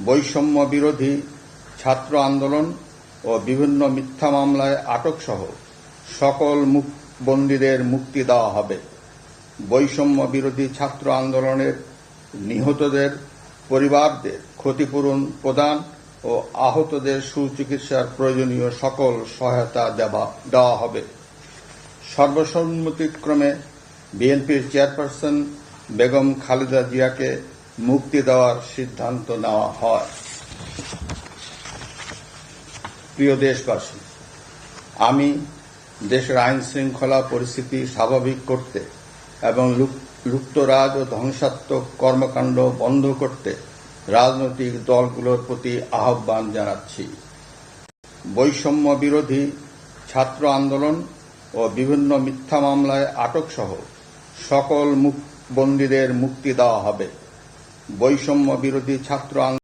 বৈষম্য বিরোধী ছাত্র আন্দোলন ও বিভিন্ন মিথ্যা মামলায় আটকসহ সকল বন্দীদের মুক্তি দেওয়া হবে। বৈষম্য বিরোধী ছাত্র আন্দোলনের নিহতদের পরিবারদের ক্ষতিপূরণ প্রদান ও আহতদের সুচিকিৎসার প্রয়োজনীয় সকল সহায়তা দেওয়া হবে। সর্বসম্মতিক্রমে বিএনপির চেয়ারপারসন বেগম খালেদা জিয়াকে মুক্তি দেওয়ার সিদ্ধান্ত নেওয়া হয়। প্রিয় দেশবাসী, আমি দেশের আইন শৃঙ্খলা পরিস্থিতি স্বাভাবিক করতে এবং লুপ্তরাজ ও ধ্বংসাত্মক কর্মকাণ্ড বন্ধ করতে রাজনৈতিক দলগুলোর প্রতি আহ্বান জানাচ্ছি। বৈষম্য বিরোধী ছাত্র আন্দোলন ও বিভিন্ন মিথ্যা মামলায় আটকসহ সকল বন্দীদের মুক্তি দেওয়া হবে। বৈষম্য বিরোধী ছাত্র